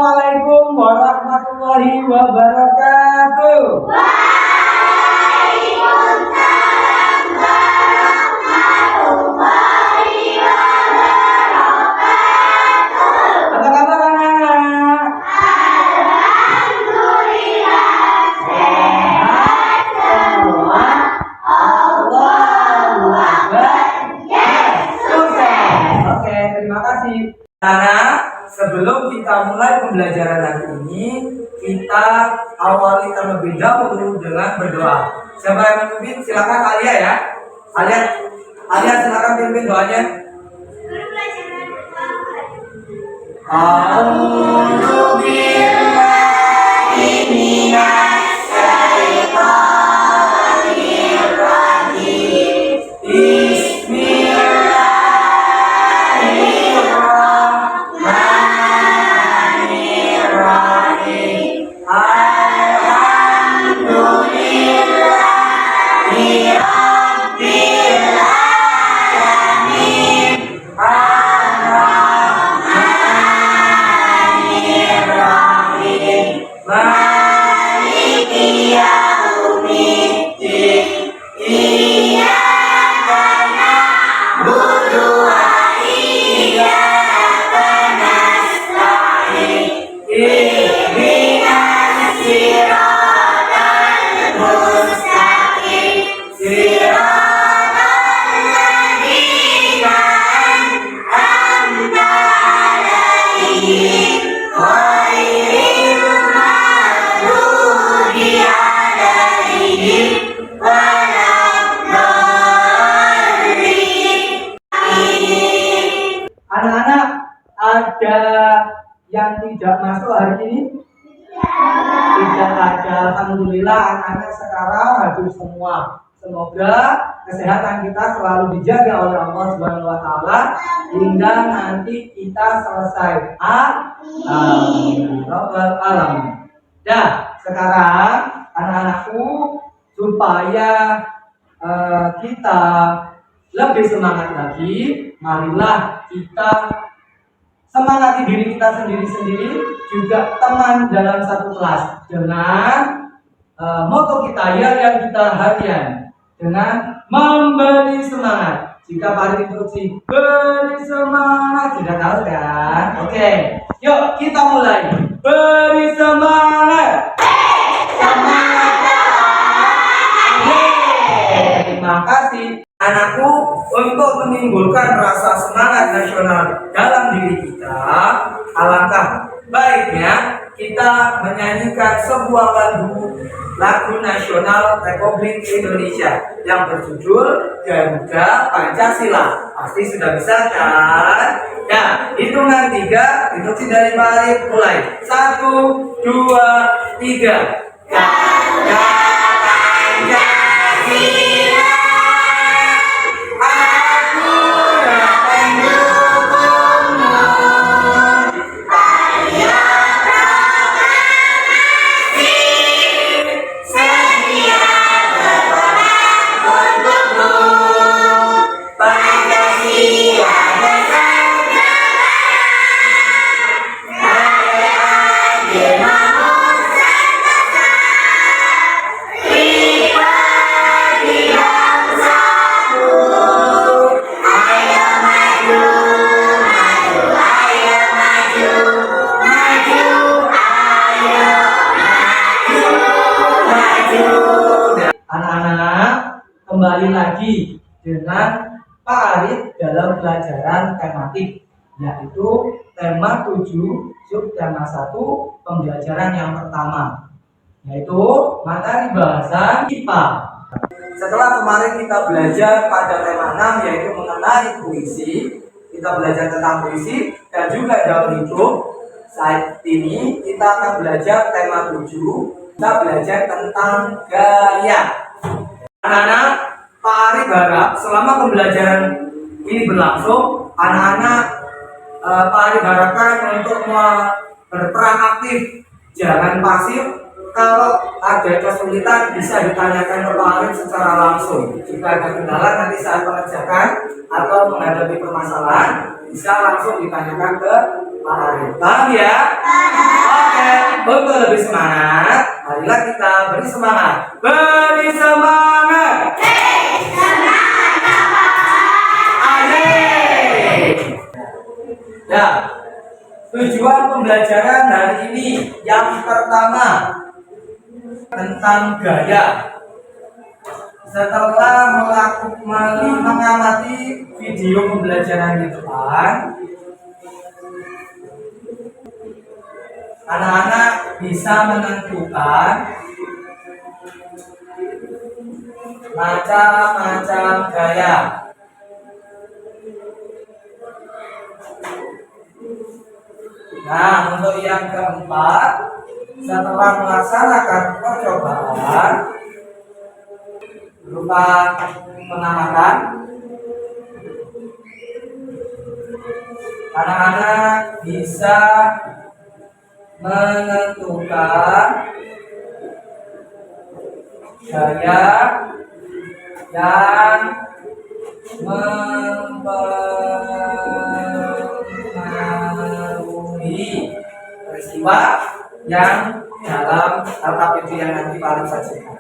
Assalamualaikum warahmatullahi wabarakatuh. Waalaikumsalam warahmatullahi wabarakatuh. Apa kabar anak-anak? Alhamdulillah sehat semua. Allahu Akbar. Yes, sukses. Oke, terima kasih. Anak, sebelum kita mulai pembelajaran hari ini, kita awali terlebih dahulu dengan berdoa. Siapa yang memimpin? Silakan Alia ya. Alia silakan pimpin doanya. A'udzu billahi minasy syaithanir rajim. Bismillahirrahmanirrahim. Alhamdulillahi rabbil alamin. Ar-Rahmanirrahim. Maliki yaumiddin. Iyyaka na'budu wa iyyaka nasta'in. Ihdinas siratal mustaqim. Siratal ladzina an'amta 'alaihim ghairil maghdubi 'alaihim waladdallin. Anak-anak, ada yang tidak masuk hari ini? Tidak ada. Alhamdulillah anak-anak sekarang hadir semua. Semoga kesehatan kita selalu dijaga oleh Allah Subhanahu wa taala hingga nanti kita selesai. Amin. Rabbal alamin. Nah, sekarang anak-anakku, supaya kita lebih semangat lagi, marilah kita semangati diri kita sendiri-sendiri, juga teman dalam satu kelas, dengan moto kita yang kita harian, dengan memberi semangat. Jika Pak instruksi beri semangat, sudah tahu kan? Oke, yuk kita mulai. Beri semangat. Terima kasih anakku. Untuk menimbulkan rasa semangat nasional dalam diri kita, alangkah baiknya kita menyanyikan sebuah lagu nasional Republik Indonesia yang berjudul Garuda Pancasila. Pasti sudah bisa kan? Nah, hitungan 3, instruksi dari Pak Arif, mulai. 1, 2, 3. Garuda Pancasila. Kembali lagi dengan Pak Arif dalam pelajaran tematik, yaitu tema 7 subtema 1 pembelajaran yang pertama, yaitu materi bahasa IPA. Setelah kemarin kita belajar pada tema 6, yaitu mengenai puisi, kita belajar tentang puisi dan juga daun hidup. Saat ini kita akan belajar tema 7, kita belajar tentang gaya. Anak-anak, Pak Arif harap selama pembelajaran ini berlangsung, anak-anak Pak Arif harapkan untuk berperan aktif, jangan pasif. Kalau ada kesulitan bisa ditanyakan ke Pak Arif secara langsung. Jika ada kendala nanti saat mengerjakan atau menghadapi permasalahan, bisa langsung ditanyakan ke Pak Arif. Paham ya? untuk lebih semangat, marilah kita beri semangat. Beri semangat. Ya, tujuan pembelajaran hari ini yang pertama tentang gaya. Setelah mengamati video pembelajaran di depan, anak-anak bisa menentukan macam-macam gaya. Nah, untuk yang keempat, setelah melaksanakan percobaan berupa pengamatan, anak-anak bisa menentukan gaya yang mempengaruhi peristiwa yang dalam LKPD yang nanti paling sajikan.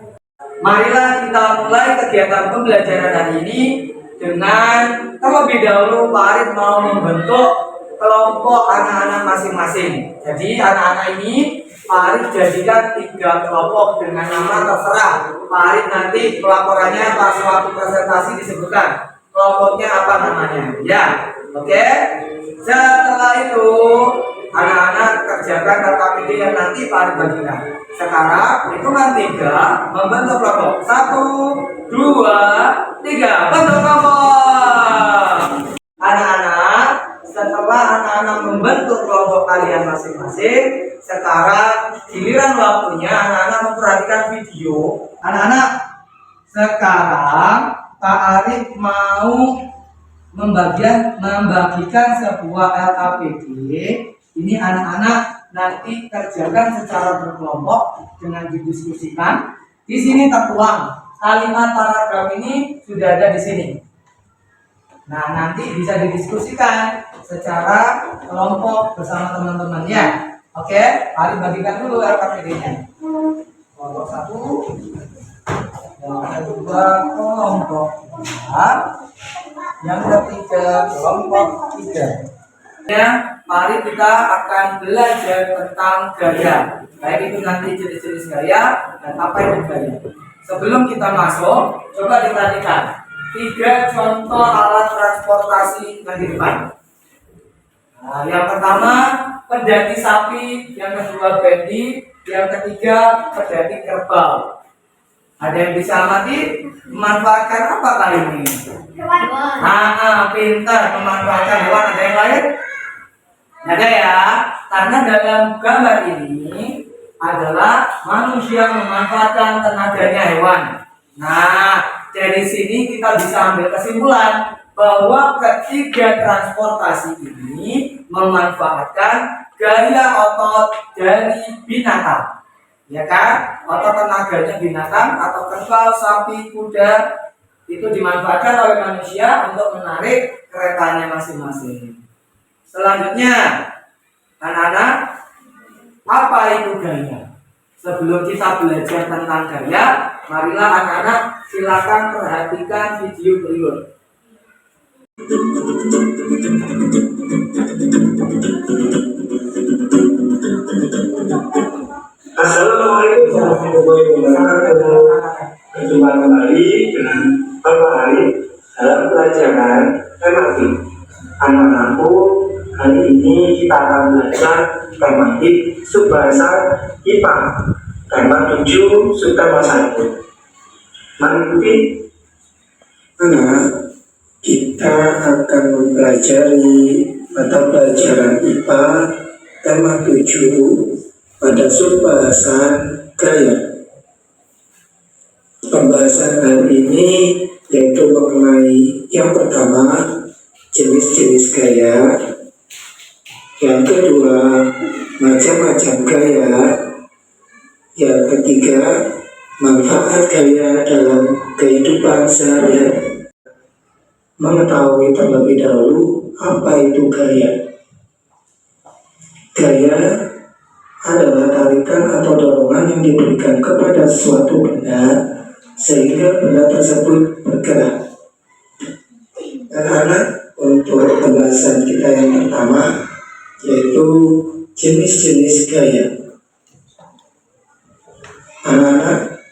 Marilah kita mulai kegiatan pembelajaran hari ini dengan terlebih dahulu Pak Arif mau membentuk kelompok anak-anak masing-masing. Jadi anak-anak ini Pak Arif jadikan 3 kelompok dengan nama terserah. Pak Arif nanti pelaporannya pas waktu presentasi disebutkan kelompoknya apa namanya. Ya, oke. Setelah itu anak-anak kerjakan LKPD yang nanti Pak Arif bagikan. Sekarang hitungan 3 membentuk kelompok. 1, 2, 3 bentuk kelompok. Anak-anak, setelah anak-anak membentuk kelompok kalian masing-masing, sekarang giliran waktunya anak-anak memperhatikan video. Anak-anak, sekarang Pak Arif mau membagikan sebuah LKPD. Ini anak-anak nanti kerjakan secara berkelompok dengan didiskusikan. Di sini tertuang kalimat paragraf ini sudah ada di sini. Nah, nanti bisa didiskusikan secara kelompok bersama teman-temannya. Oke, Arif bagikan dulu LKPD-nya. Kelompok 1, yang kedua kelompok 2, yang ketiga kelompok 3. Ya, mari kita akan belajar tentang gaya. Baik itu nanti jenis-jenis gaya dan apa itu gaya. Sebelum kita masuk, coba diperhatikan 3 contoh alat transportasi yang di depan. Nah, yang pertama pedati sapi, yang kedua bendi, yang ketiga pedati kerbau. Ada yang bisa amati memanfaatkan apa kali ini? Pintar memanfaatkan hewan. Ada yang lain? Ada ya, karena dalam gambar ini adalah manusia memanfaatkan tenaganya hewan. Nah, dari sini kita bisa ambil kesimpulan bahwa ketiga transportasi ini memanfaatkan gaya otot dari binatang. Ya kan? Otot tenaganya binatang atau kerbau, sapi, kuda itu dimanfaatkan oleh manusia untuk menarik keretanya masing-masing. Selanjutnya, anak-anak, apa itu gaya? Sebelum kita belajar tentang gaya, marilah anak-anak silakan perhatikan video berikut. Assalamualaikum warahmatullahi wabarakatuh. Berjumpa kembali dengan Bapak Arif dalam pelajaran tematik. Anak-anakku, hari ini kita akan belajar tematik subbahasa IPA tema 7 subtema 1. Mari ikuti. Anak, kita akan mempelajari mata pelajaran IPA tema 7 pada subbahasan gaya. Pembahasan hari ini yaitu mengenai yang pertama jenis-jenis gaya, yang kedua macam-macam gaya, yang ketiga manfaat gaya dalam kehidupan sehari-hari. Mengetahui terlebih dahulu apa itu gaya. Gaya adalah tarikan atau dorongan yang diberikan kepada suatu benda sehingga benda tersebut bergerak. Anak-anak, untuk pembahasan kita yang pertama yaitu jenis-jenis gaya. Anak-anak,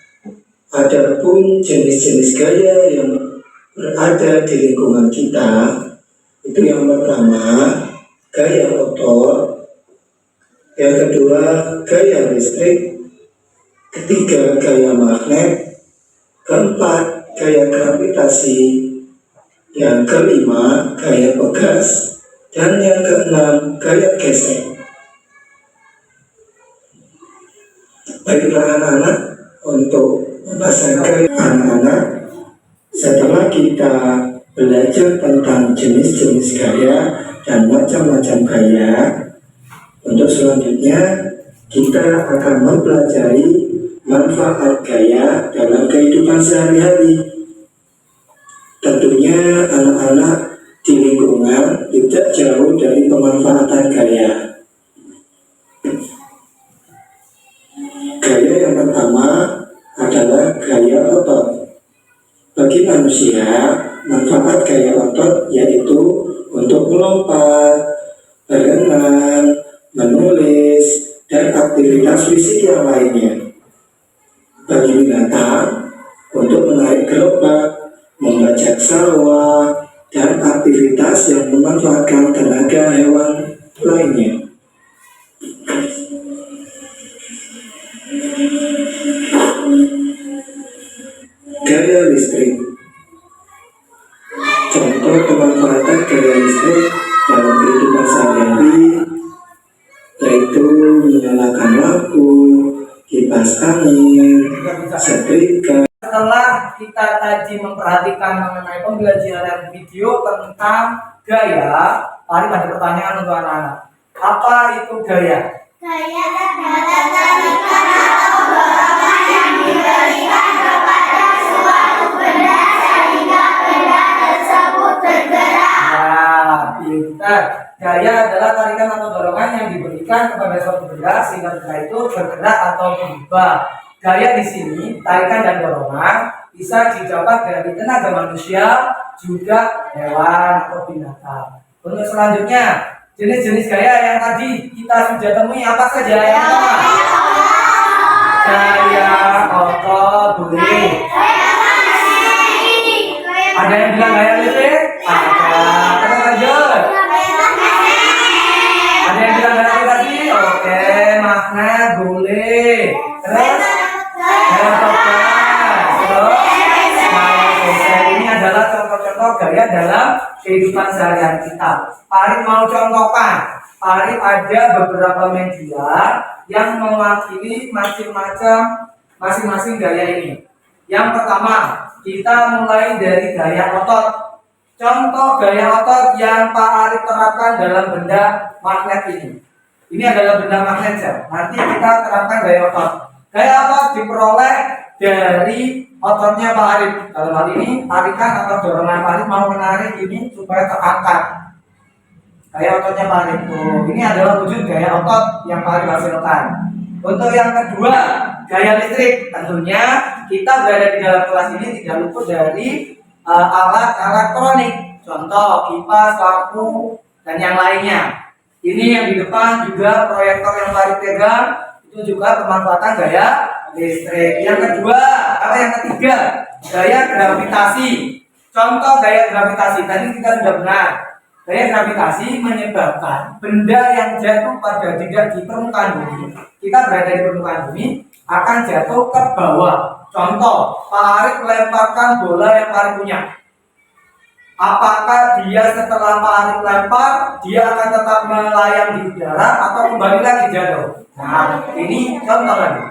adapun jenis-jenis gaya yang berada di lingkungan kita, itu yang pertama gaya otot, yang kedua gaya listrik, ketiga gaya magnet, keempat gaya gravitasi, yang kelima gaya pegas, dan yang keenam gaya gesek. Baiklah anak-anak, untuk pembahasan gaya anak-anak, setelah kita belajar tentang jenis-jenis gaya dan macam-macam gaya, untuk selanjutnya kita akan mempelajari manfaat gaya dalam kehidupan sehari-hari. Tentunya anak-anak di lingkungan tidak jauh dari pemanfaatan gaya. Gaya yang pertama adalah gaya otot. Bagi manusia, manfaat gaya otot yaitu untuk melompat, berenang, menulis, dan aktivitas fisik yang lainnya. Bagi binatang, untuk menarik gerobak, membajak sawah, dan aktivitas yang memanfaatkan tenaga hewan lainnya. Gaya listrik. Contoh pemanfaatan gaya listrik dalam kehidupan sehari-hari yaitu menyalakan lampu, kipas angin, setrika. Setelah kita tadi memperhatikan mengenai pembelajaran video tentang gaya, mari ada pertanyaan untuk anak-anak. Apa itu gaya? Gaya adalah tarikan atau dorongan yang diberikan kepada suatu benda sehingga benda tersebut bergerak. Nah, pintar. Gaya adalah tarikan atau dorongan yang diberikan kepada suatu benda sehingga benda itu bergerak atau berubah. Gaya di sini, tarikan dan dorongan bisa didapat dari tenaga manusia, juga hewan atau binatang. Untuk selanjutnya, jenis-jenis gaya yang tadi kita sudah temui apa saja? Yang pertama, gaya otot, boleh. Ada yang bilang gaya listrik? Ada. Terus lanjut. Ada yang bilang gaya aplikasi? Oke, magnet, boleh. Terus gaya pegas. Terus gaya gesek. Ini adalah contoh-contoh gaya dalam kehidupan sehari-hari kita. Arif mau contohkan. Arif ada beberapa media yang mewakili masing-masing gaya ini. Yang pertama, kita mulai dari gaya otot. Contoh gaya otot yang Pak Arif terapkan dalam benda magnet ini. Ini adalah benda magnet ya. Nanti kita terapkan gaya otot. Gaya otot diperoleh dari ototnya Pak Arif. Dalam hal ini, tarikan atau dorongan Pak Arif mau menarik ini supaya terangkat. Gaya ototnya Pak Arif. Ini adalah wujud gaya otot yang Pak Arif hasilkan. Untuk yang kedua, gaya listrik. Tentunya kita berada di dalam kelas ini tidak luput dari alat elektronik. Contoh kipas, lampu, dan yang lainnya. Ini yang di depan juga proyektor yang Pak Arif pegang. Itu juga pemanfaatan gaya listrik. Yang kedua, atau yang ketiga, gaya gravitasi. Contoh gaya gravitasi tadi kita sudah benar. Gaya gravitasi menyebabkan benda yang jatuh pada tidak di permukaan bumi, kita berada di permukaan bumi, akan jatuh ke bawah. Contoh, Pak Arif melemparkan bola yang Pak Arif punya. Apakah dia setelah Pak Arif lempar, dia akan tetap melayang di udara atau kembali lagi jatuh? Nah, ini contoh lagi.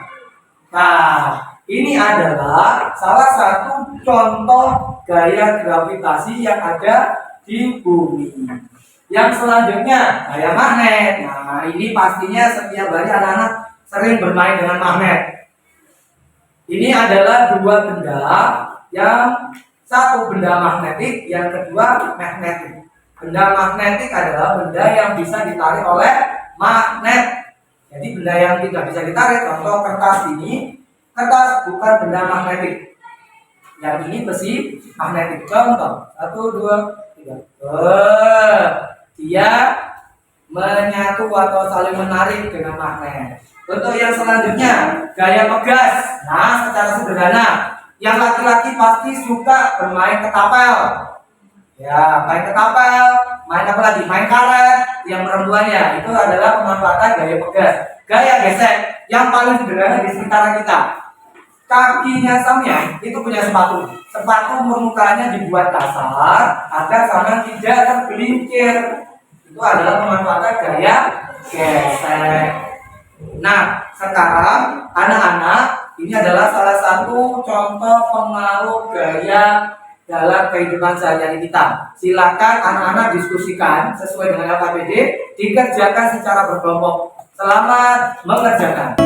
Nah, ini adalah salah satu contoh gaya gravitasi yang ada di bumi. Yang selanjutnya gaya magnet. Nah, ini pastinya setiap hari anak-anak sering bermain dengan magnet. Ini adalah dua benda, yang satu benda magnetik, yang kedua magnetik. Benda magnetik adalah benda yang bisa ditarik oleh magnet. Jadi benda yang tidak bisa ditarik, contoh kertas ini, kertas bukan benda magnetik. Yang ini besi magnetik. Contoh 1, 2, 3. Dia menyatu atau saling menarik dengan magnet. Bentuk yang selanjutnya, gaya pegas. Nah, secara sederhana, yang laki-laki pasti suka bermain ketapel. Ya, main ketapel, main apa lagi? Main karet. Yang perempuannya itu adalah pemanfaatan gaya pegas. Gaya gesek yang paling sederhana di sekitar kita. Kakinya Samyang itu punya sepatu. Sepatu permukaannya dibuat kasar agar Samyang tidak tergelincir. Itu adalah pemanfaatan gaya gesek. Nah, sekarang anak-anak, ini adalah salah satu contoh pengaruh gaya dalam kehidupan sehari-hari kita. Silakan anak-anak diskusikan sesuai dengan LKPD, dikerjakan secara berkelompok. Selamat mengerjakan.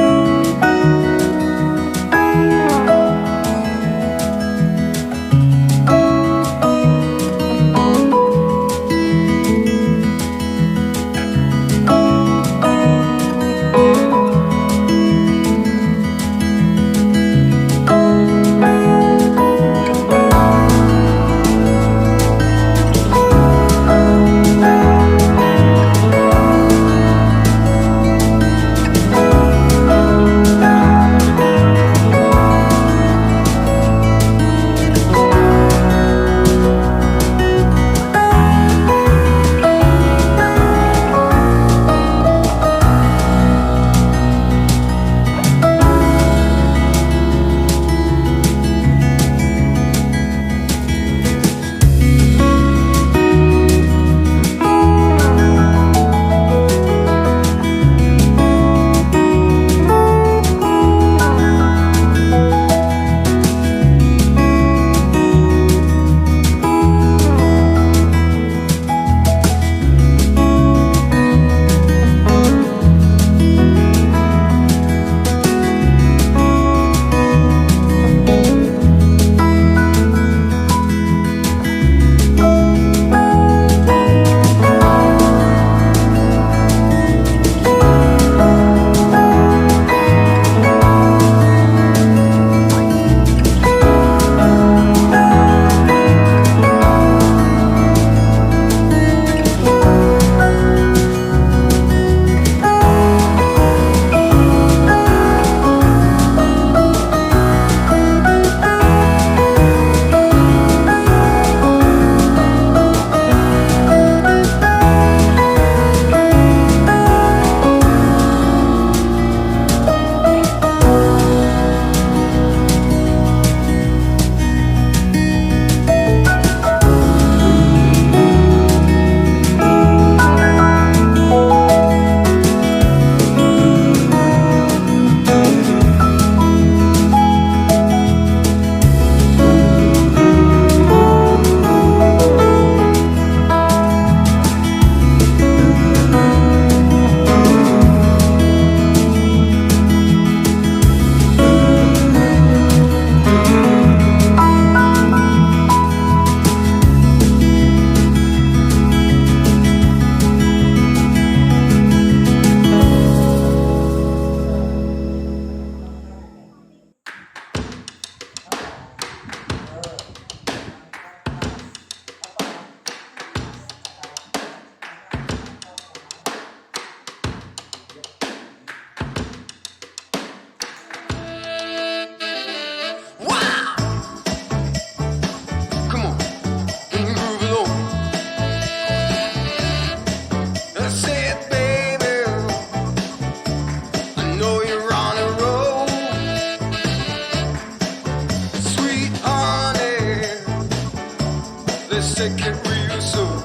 take it real soon.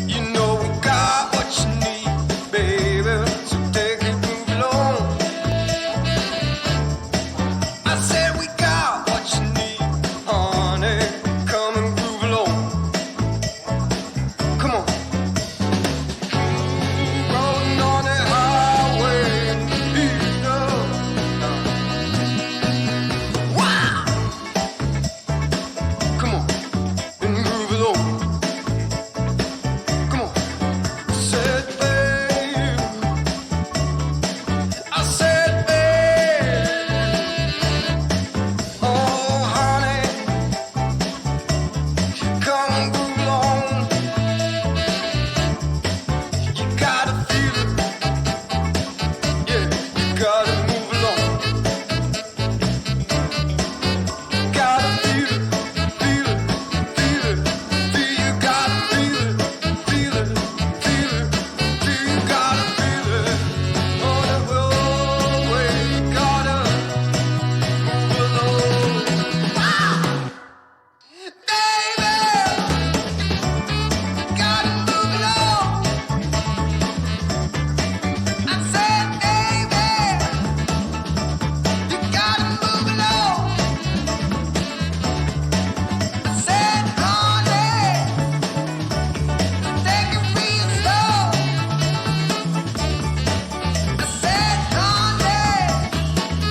You know we got what you need, baby. So take it, move along. I said we got what you need, honey. Come and groove along. Come on. Rolling on the highway, you know. Wow. Come on.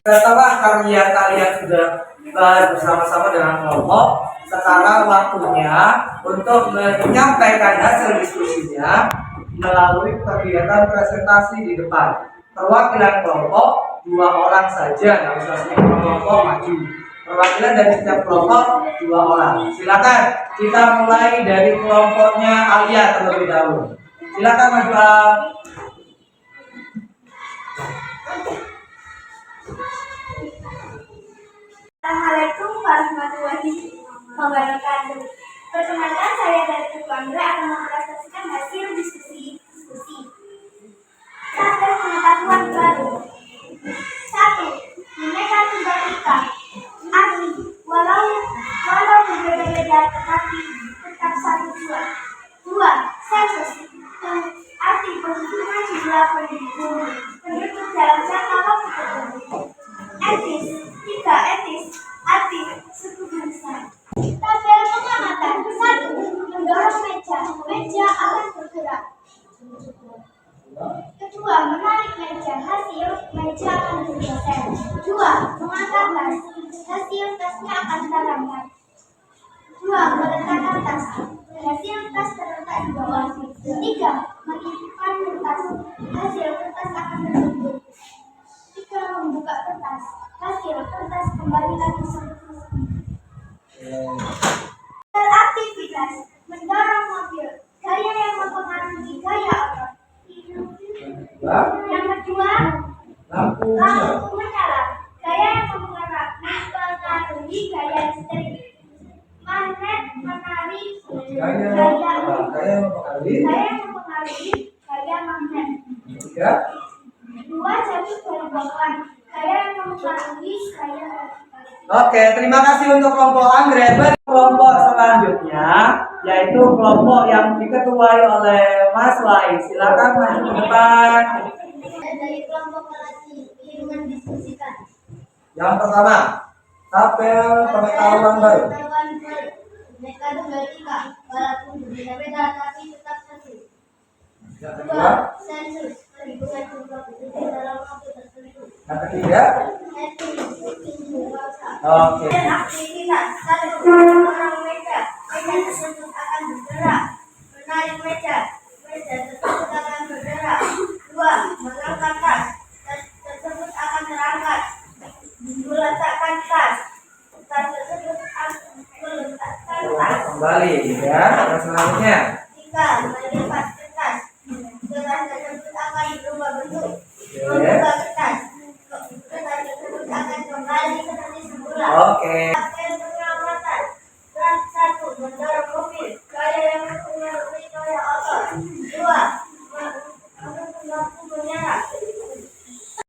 Setelah kalian sudah bersama-sama dengan kelompok, sekarang waktunya untuk menyampaikan hasil diskusinya melalui kegiatan presentasi di depan. Perwakilan kelompok 2 orang saja, nggak usah semua kelompok maju. Perwakilan dari setiap kelompok 2 orang. Silakan kita mulai dari kelompoknya Alia terlebih dahulu. Silakan maju. Assalamualaikum warahmatullahi wabarakatuh. Perkenalkan, saya dari Ibu Anggra akan mempresentasikan hasil diskusi. Tabel pengetahuan baru. 1. Bineka Tunggal Ika. Arti walau berbeda-beda tetapi tetap satu tujuan. 2. Sensus. Arti penghitungan jumlah penduduk dalam jangka waktu tertentu. Etis. 3. Etis. Arti suku bangsa. Tabel pengamatan. 1. Mendorong meja akan bergerak. Kedua, menarik meja, hasil meja akan bergeser. 2. Mengangkat tas, hasil tasnya akan terangkat. 2. Meletakkan tas, hasil tas terletak di bawah. 3. Menitipkan kertas, hasil kertas akan tertutup. 3. Membuka kertas, hasil kertas kembali lagi seperti. Aktivitas mendorong mobil, gaya yang mempengaruhi gaya otot. Yang kedua, lampu menyala, gaya yang mempengaruhi gaya listrik. Magnet menarik, gaya mempengaruhi gaya magnet. 2. Jalur bergelombang, gaya yang mempengaruhi gaya vertikal. Oke, terima kasih untuk kelompok Anggrek. Kelompok selanjutnya yaitu kelompok yang diketuai oleh Mas Wai. Silakan maju ke depan. Dari kelompok kelas lingkungan diskusikan. Yang pertama, tabel pengetahuan baru. Bineka Tunggal Ika, walaupun berbeda-beda tapi tetap satu. Yang 2. kedua, Sensus, perhitungan jumlah penduduk dalam waktu tertentu. yang ketiga, oke. Dan aktivitas. 1. Mendorong meja tersebut akan bergerak. Menarik meja tersebut akan bergerak. 2. Mengangkat tas tersebut akan terangkat. Meletakkan tas tersebut akan meletakkan tas. Kembali ya, yang selanjutnya. 3. Melipat kertas tersebut akan berubah bentuk. Oke. Membuka kertas tersebut akan kembali seperti semula. Oke. Tabel pengamatan. 1. Mendorong mobil, gaya yang mempengaruhi gaya otot. 2. Lampu menyala.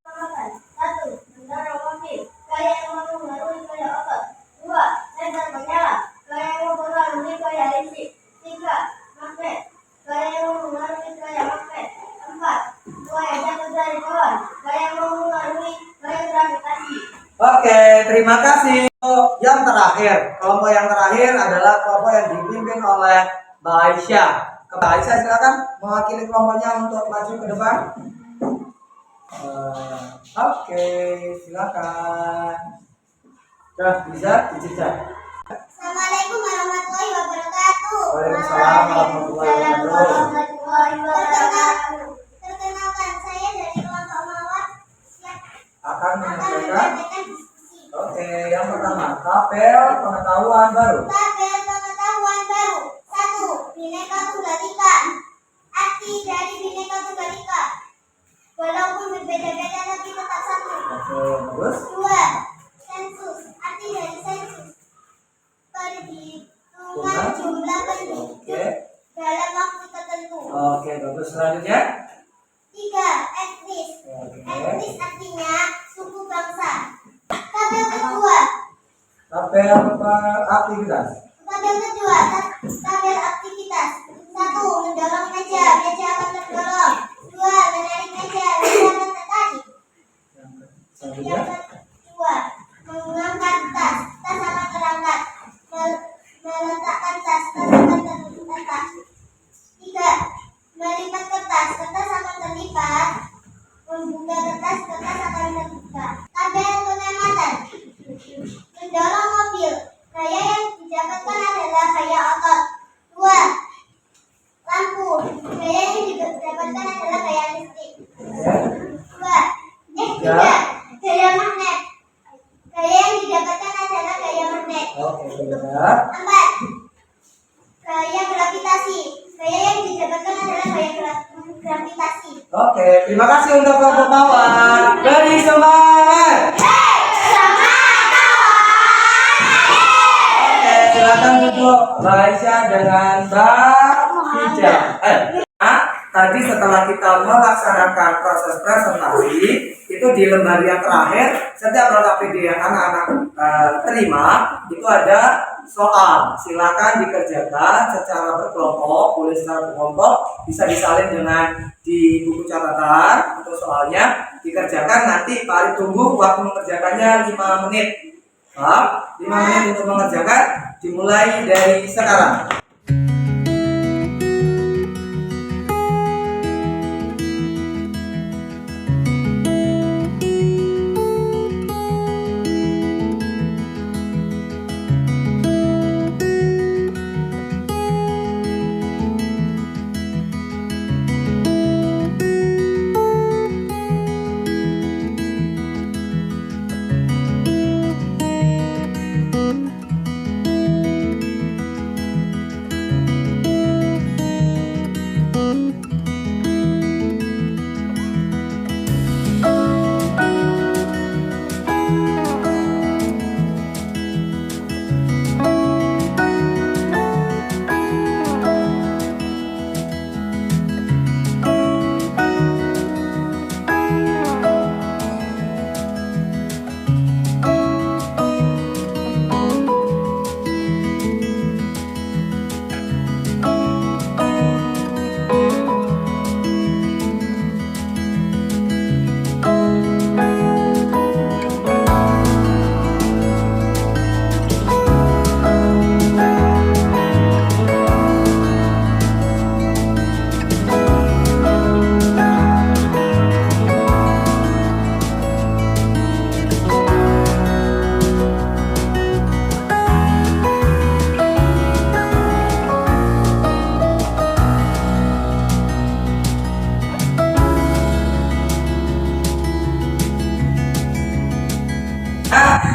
Pengamatan. 1. Mendorong mobil, gaya yang mempengaruhi gaya otot. 2. Senter menyala, gaya yang mempengaruhi gaya listrik. 3. Magnet, gaya yang mempengaruhi gaya magnet. 4. Waya jatuh dari pohon, gaya yang mempengaruhi gaya gravitasi. Oke, terima kasih. Yang terakhir, kelompok yang terakhir adalah kelompok yang dipimpin oleh Mbak Aisyah. Mbak Aisyah silakan mewakili kelompoknya untuk maju ke depan. Oke, silakan. Sudah bisa dijejak. Assalamualaikum warahmatullahi wabarakatuh. Waalaikumsalam warahmatullahi wabarakatuh. Perkenalkan, saya dari kelompok Mawar yang Akan akan menyampaikan. menyampaikan diskusi. Oke, yang pertama, tabel pengetahuan baru. Tabel pengetahuan baru. 1. Bineka Tunggal Ika. Arti dari Bineka Tunggal Ika, walaupun berbeda-beda tapi tetap satu. Oke, bagus. 2. Sensus. Arti dari sensus, perhitungan jumlah penduduk Oke. dalam waktu tertentu. Oke, bagus. Selanjutnya. 3. Etnis. Oke. Etnis artinya suku bangsa. Tabel kedua. Tabel aktivitas. Tabel kedua. Tabel aktivitas. 1. Mendorong meja akan terdorong. 2. Menarik meja akan tertarik. Selanjutnya. Yang kedua, mengangkat tas akan terangkat. Meletakkan tas akan terletak. 3. Melipat kertas akan terlipat. Membuka kertas akan terbuka. Tabel Gaya magnet. Gaya yang didapatkan adalah gaya magnet. Oke, benar. 4. Gaya gravitasi. Gaya yang didapatkan adalah gaya gravitasi. Oke, terima kasih untuk kelompok kawan. Beri semangat. Oke, silakan duduk Mbak Aisyah dengan Mbak Fija. Tadi setelah kita melaksanakan proses presentasi, itu di lembar yang terakhir, setiap LKPD yang anak-anak terima, itu ada soal. Silakan dikerjakan secara berkelompok, boleh secara berkelompok, bisa disalin dengan di buku catatan untuk soalnya dikerjakan. Nanti Pak Arif tunggu waktu mengerjakannya 5 menit. 5 menit untuk mengerjakan, dimulai dari sekarang.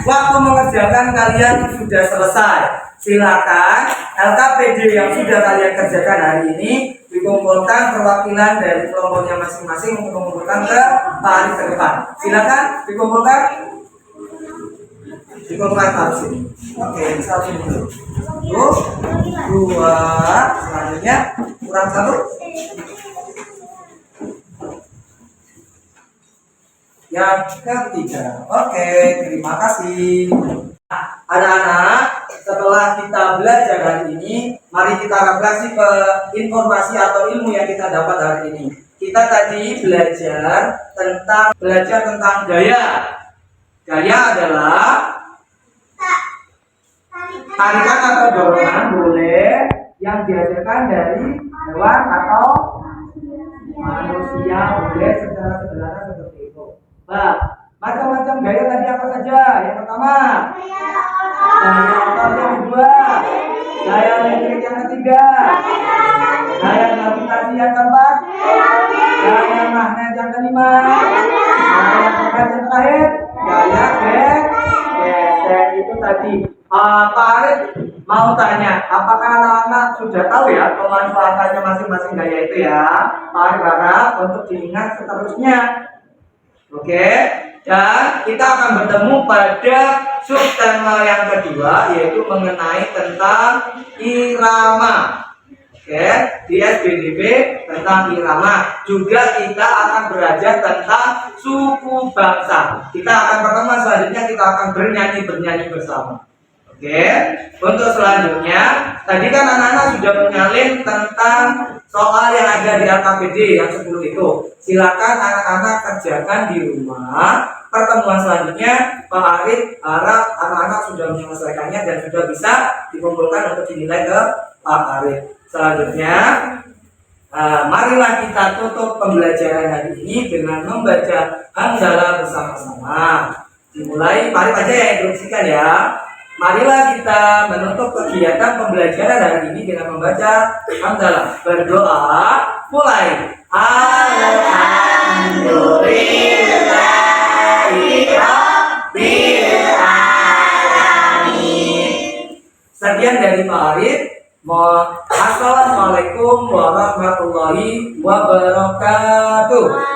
Waktu mengerjakan kalian sudah selesai. Silakan LKPD yang sudah kalian kerjakan hari ini dikumpulkan perwakilan dari kelompoknya masing-masing untuk mengumpulkan ke Pak Arif ke depan. Silakan dikumpulkan. Dikumpulkan harus ini. Oke, satu dulu. 1, 2, selanjutnya kurang 1. Yang ketiga. Oke, terima kasih. Anak-anak, setelah kita belajar hari ini, mari kita refleksi ke informasi atau ilmu yang kita dapat hari ini. Kita tadi belajar tentang gaya. Gaya adalah tarikan atau dorongan boleh yang dihasilkan dari hewan atau manusia, boleh secara sederhana seperti itu. Macam-macam gaya tadi apa saja? Yang pertama, gaya otot. Yang kedua, gaya elektrik. Yang ketiga, gaya gravitasi. Yang keempat, gaya magnet. Yang kelima, gaya magnet. Yang terakhir, gaya geser. Itu tadi. Pak Arif mau tanya, apakah anak-anak sudah tahu ya pemanfaatannya masing-masing gaya itu ya? Pak Arif harap untuk diingat seterusnya. Oke, dan kita akan bertemu pada subtema yang kedua, yaitu mengenai tentang irama. Oke, di SBDB tentang irama. Juga kita akan belajar tentang suku bangsa. Kita akan pertemuan selanjutnya, kita akan bernyanyi bersama. Oke, untuk selanjutnya, tadi kan anak-anak sudah menyalin tentang soal yang ada di LKPD yang 10 itu. Silakan anak-anak kerjakan di rumah. Pertemuan selanjutnya, Pak Arif harap anak-anak sudah menyelesaikannya dan sudah bisa dikumpulkan untuk dinilai ke Pak Arif. Selanjutnya, marilah kita tutup pembelajaran hari ini dengan membaca hamdalah bersama-sama. Dimulai, Pak Arif aja yang instruksikan ya. Marilah kita menutup kegiatan pembelajaran hari ini dengan membaca hamdalah. Berdoa, mulai. Alhamdulillah. Sekian dari Pak Arif. Assalamualaikum warahmatullahi wabarakatuh.